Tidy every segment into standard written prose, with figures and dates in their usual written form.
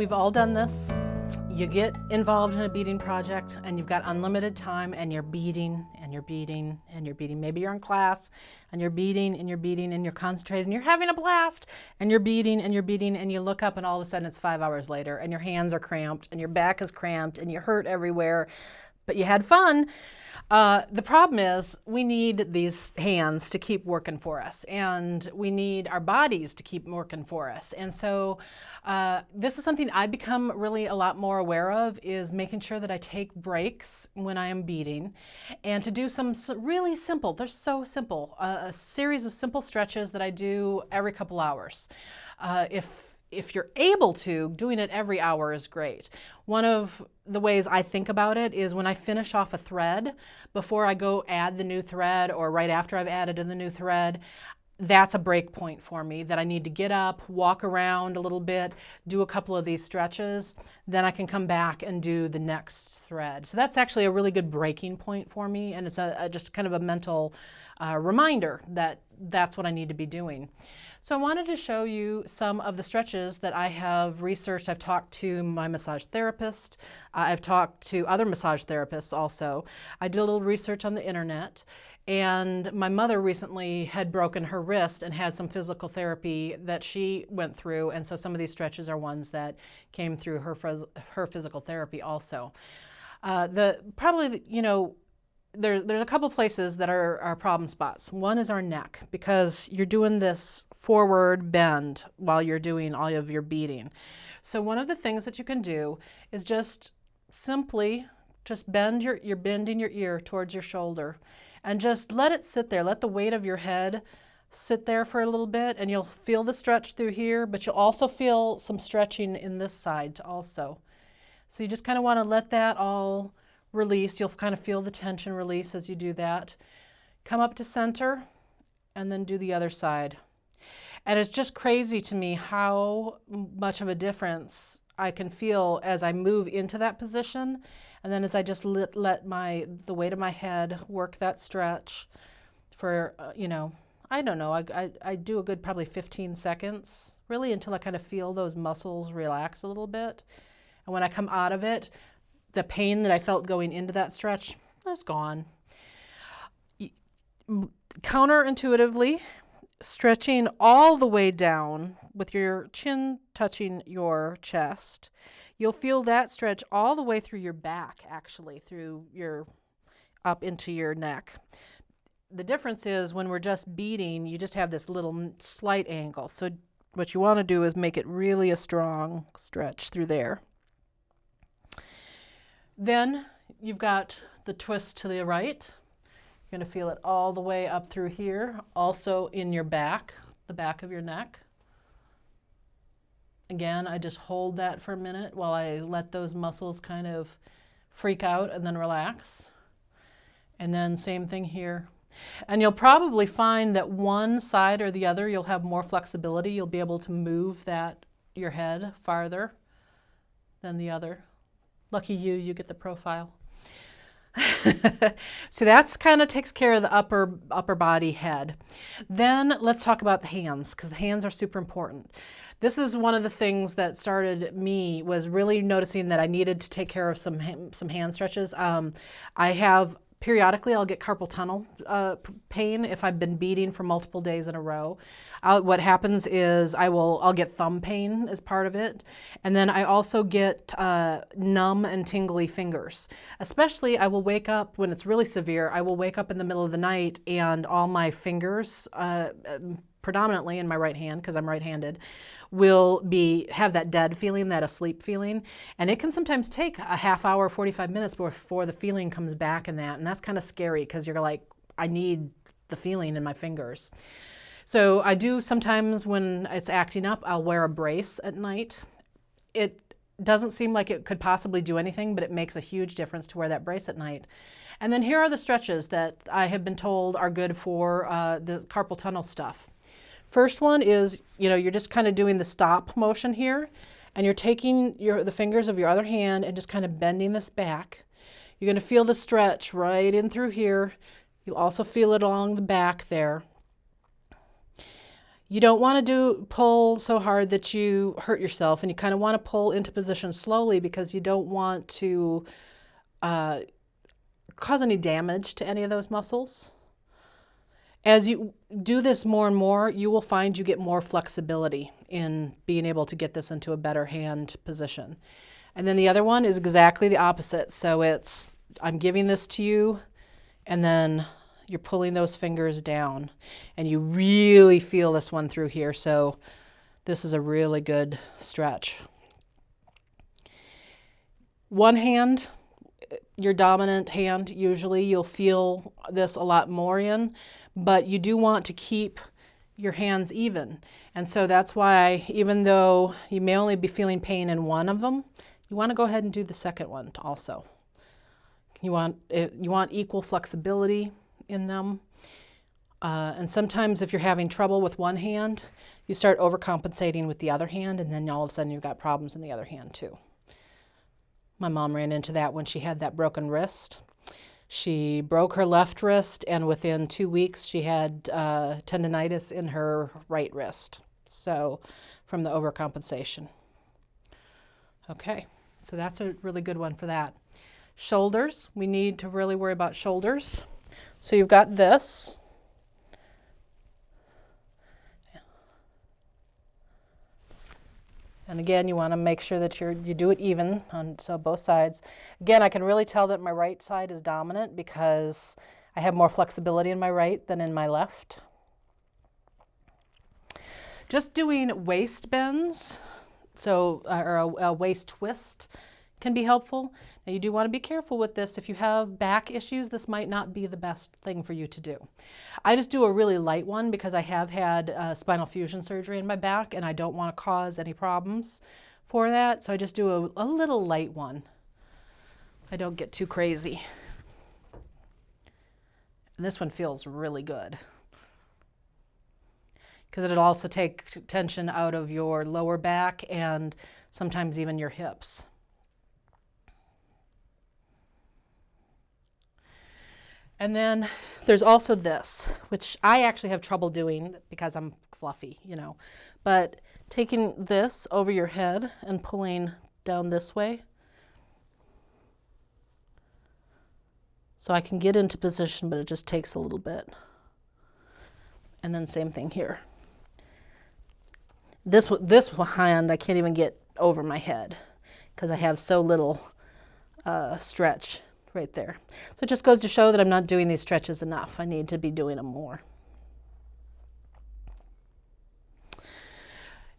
We've all done this. You get involved in a beading project and you've got unlimited time and you're beading and you're beading and you're beading. Maybe you're in class and you're beading and you're beading and you're concentrated and you're having a blast and you're beading and you're beading and you look up and all of a sudden it's 5 hours later and your hands are cramped and your back is cramped and you hurt everywhere, but you had fun. The problem is we need these hands to keep working for us, and we need our bodies to keep working for us. And so this is something I've become really a lot more aware of, is making sure that I take breaks when I am beading and to do some really simple, they're so simple, a series of simple stretches that I do every couple hours. If you're able to, doing it every hour is great. One of the ways I think about it is when I finish off a thread, before I go add the new thread or right after I've added in the new thread, that's a break point for me that I need to get up, walk around a little bit, do a couple of these stretches, then I can come back and do the next thread. So that's actually a really good breaking point for me, and it's just kind of a mental reminder that that's what I need to be doing. So I wanted to show you some of the stretches that I have researched. I've talked to my massage therapist. I've talked to other massage therapists also. I did a little research on the internet. And my mother recently had broken her wrist and had some physical therapy that she went through. And so some of these stretches are ones that came through her physical therapy also. There's a couple places that are problem spots. One is our neck, because you're doing this forward bend while you're doing all of your beading. So one of the things that you can do is just simply bend you're bending your ear towards your shoulder and just let it sit there. Let the weight of your head sit there for a little bit, and you'll feel the stretch through here, but you'll also feel some stretching in this side also. So you just kind of want to let that all release. You'll kind of feel the tension release as you do that. Come up to center and then do the other side. And it's just crazy to me how much of a difference I can feel as I move into that position, and then as I just let the weight of my head work that stretch for, I don't know, I do a good probably 15 seconds, really, until I kind of feel those muscles relax a little bit. And when I come out of it, the pain that I felt going into that stretch is gone. Counterintuitively, stretching all the way down with your chin touching your chest, you'll feel that stretch all the way through your back, actually, up into your neck. The difference is when we're just beading, you just have this little slight angle. So what you want to do is make it really a strong stretch through there. Then you've got the twist to the right. You're going to feel it all the way up through here, also in your back, the back of your neck. Again, I just hold that for a minute while I let those muscles kind of freak out and then relax. And then same thing here. And you'll probably find that one side or the other, you'll have more flexibility. You'll be able to move your head farther than the other. Lucky you, you get the profile. So that's kind of takes care of the upper body head. Then let's talk about the hands, because the hands are super important. This is one of the things that started me, was really noticing that I needed to take care of some hand stretches. Periodically, I'll get carpal tunnel pain if I've been beading for multiple days in a row. What happens is I'll get thumb pain as part of it, and then I also get numb and tingly fingers. Especially, I will wake up when it's really severe. I will wake up in the middle of the night and all my fingers, predominantly in my right hand, because I'm right-handed, will have that dead feeling, that asleep feeling. And it can sometimes take a half hour, 45 minutes before the feeling comes back in that. And that's kind of scary, because you're like, I need the feeling in my fingers. So I do sometimes, when it's acting up, I'll wear a brace at night. It doesn't seem like it could possibly do anything, but it makes a huge difference to wear that brace at night. And then here are the stretches that I have been told are good for the carpal tunnel stuff. First one is, you're just kind of doing the stop motion here, and you're taking the fingers of your other hand and just kind of bending this back. You're going to feel the stretch right in through here. You'll also feel it along the back there. You don't want to pull so hard that you hurt yourself, and you kind of want to pull into position slowly because you don't want to cause any damage to any of those muscles. As you do this more and more, you will find you get more flexibility in being able to get this into a better hand position. And then the other one is exactly the opposite. So it's, I'm giving this to you, and then you're pulling those fingers down, and you really feel this one through here. So this is a really good stretch. One hand, your dominant hand, usually you'll feel this a lot more in, but you do want to keep your hands even. And so that's why, even though you may only be feeling pain in one of them, you want to go ahead and do the second one also. You want equal flexibility in them. And sometimes if you're having trouble with one hand, you start overcompensating with the other hand, and then all of a sudden you've got problems in the other hand too. My mom ran into that when she had that broken wrist. She broke her left wrist, and within 2 weeks she had tendonitis in her right wrist. So from the overcompensation. Okay, so that's a really good one for that. Shoulders, we need to really worry about shoulders. So you've got this. And again, you want to make sure that you do it even on so both sides. Again, I can really tell that my right side is dominant because I have more flexibility in my right than in my left. Just doing waist bends, so or a waist twist, can be helpful. Now you do want to be careful with this. If you have back issues, this might not be the best thing for you to do. I just do a really light one because I have had spinal fusion surgery in my back, and I don't want to cause any problems for that. So I just do a little light one. I don't get too crazy. And this one feels really good, because it'll also take tension out of your lower back and sometimes even your hips. And then there's also this, which I actually have trouble doing because I'm fluffy, you know. But taking this over your head and pulling down this way, so I can get into position, but it just takes a little bit. And then same thing here. This hand I can't even get over my head because I have so little stretch right there. So it just goes to show that I'm not doing these stretches enough. I need to be doing them more.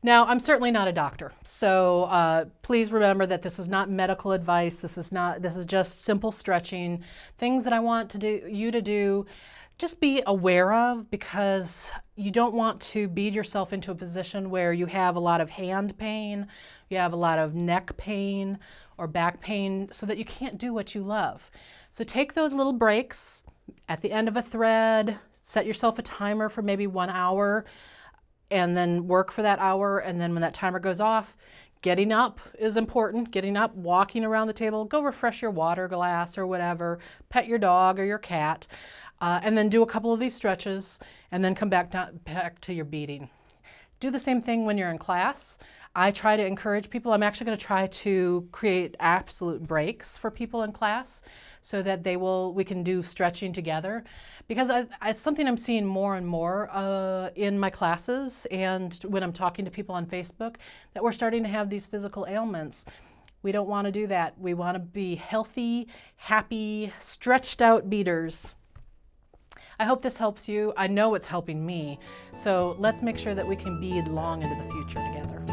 Now, I'm certainly not a doctor, so please remember that this is not medical advice. This is just simple stretching, things that I want you to do. Just be aware of, because you don't want to bead yourself into a position where you have a lot of hand pain, you have a lot of neck pain or back pain, so that you can't do what you love. So take those little breaks at the end of a thread, set yourself a timer for maybe 1 hour, and then work for that hour. And then when that timer goes off, getting up is important. Getting up, walking around the table, go refresh your water glass or whatever, pet your dog or your cat, and then do a couple of these stretches, and then come back to your beading. Do the same thing when you're in class. I try to encourage people. I'm actually going to try to create absolute breaks for people in class so that we can do stretching together, because it's something I'm seeing more and more in my classes, and when I'm talking to people on Facebook, that we're starting to have these physical ailments. We don't want to do that. We want to be healthy, happy, stretched out beaders. I hope this helps you. I know it's helping me. So let's make sure that we can bead long into the future together.